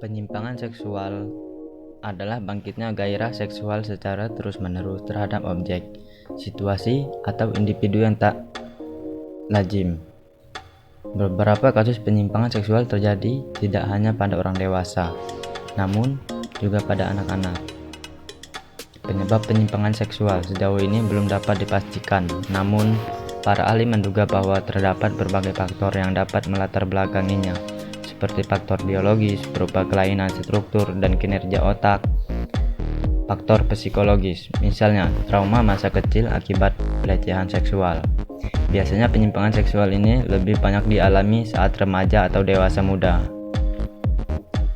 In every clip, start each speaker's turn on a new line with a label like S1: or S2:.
S1: Penyimpangan seksual adalah bangkitnya gairah seksual secara terus-menerus terhadap objek, situasi, atau individu yang tak lazim. Beberapa kasus penyimpangan seksual terjadi tidak hanya pada orang dewasa, namun juga pada anak-anak. Penyebab penyimpangan seksual sejauh ini belum dapat dipastikan, namun para ahli menduga bahwa terdapat berbagai faktor yang dapat melatar belakanginya, seperti faktor biologis berupa kelainan struktur dan kinerja otak, faktor psikologis, misalnya trauma masa kecil akibat pelecehan seksual. Biasanya penyimpangan seksual ini lebih banyak dialami saat remaja atau dewasa muda.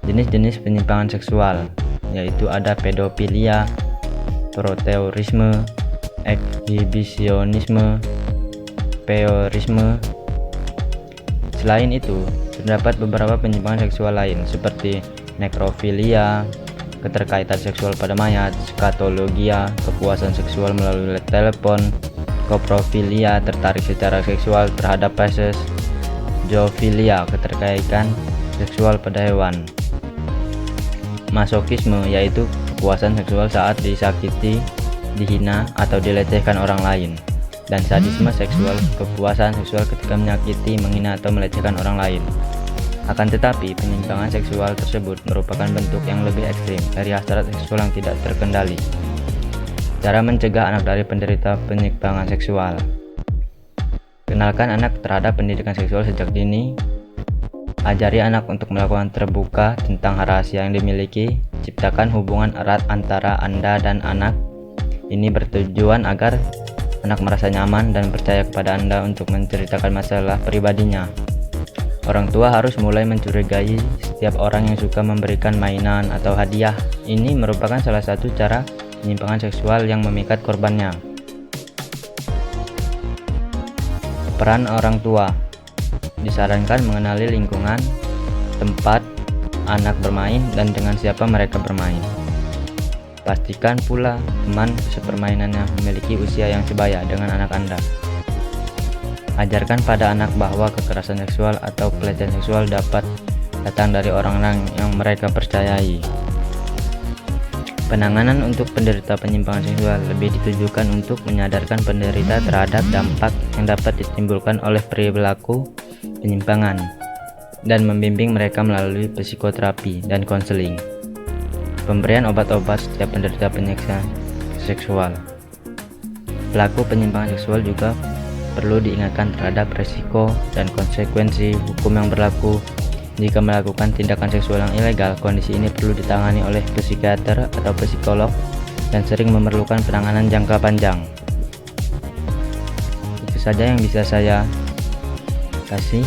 S1: Jenis-jenis penyimpangan seksual yaitu ada pedofilia, proteurisme, ekshibisionisme, voyeurisme. Selain itu, terdapat beberapa penyimpangan seksual lain seperti nekrofilia, keterkaitan seksual pada mayat, skatologia, kepuasan seksual melalui telepon, koprofilia, tertarik secara seksual terhadap feses, zoofilia, keterkaitan seksual pada hewan, masokisme, yaitu kepuasan seksual saat disakiti, dihina, atau dilecehkan orang lain, dan sadisme seksual, kepuasan seksual ketika menyakiti, menghina, atau melecehkan orang lain. Akan tetapi, penyimpangan seksual tersebut merupakan bentuk yang lebih ekstrim dari hasrat seksual yang tidak terkendali. Cara mencegah anak dari penderita penyimpangan seksual. Kenalkan anak terhadap pendidikan seksual sejak dini. Ajari anak untuk melakukan terbuka tentang rahasia yang dimiliki. Ciptakan hubungan erat antara Anda dan anak. Ini bertujuan agar anak merasa nyaman dan percaya kepada Anda untuk menceritakan masalah pribadinya. Orang tua harus mulai mencurigai setiap orang yang suka memberikan mainan atau hadiah. Ini merupakan salah satu cara penyimpangan seksual yang memikat korbannya. Peran orang tua. Disarankan mengenali lingkungan, tempat anak bermain, dan dengan siapa mereka bermain. Pastikan pula teman sepermainannya memiliki usia yang sebaya dengan anak Anda. Ajarkan pada anak bahwa kekerasan seksual atau pelecehan seksual dapat datang dari orang-orang yang mereka percayai. Penanganan untuk penderita penyimpangan seksual lebih ditujukan untuk menyadarkan penderita terhadap dampak yang dapat ditimbulkan oleh perilaku penyimpangan dan membimbing mereka melalui psikoterapi dan konseling. Pemberian obat-obat setiap penderita penyimpangan seksual. Pelaku penyimpangan seksual juga perlu diingatkan terhadap resiko dan konsekuensi hukum yang berlaku jika melakukan tindakan seksual yang ilegal. Kondisi ini perlu ditangani oleh psikiater atau psikolog dan sering memerlukan penanganan jangka panjang. Itu saja yang bisa saya kasih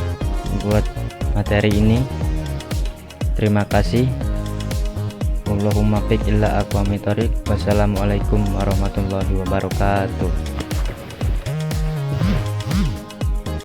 S1: buat materi ini. Terima kasih. Allahumma fiq illa aqwamit thoriq. Wassalamualaikum warahmatullahi wabarakatuh.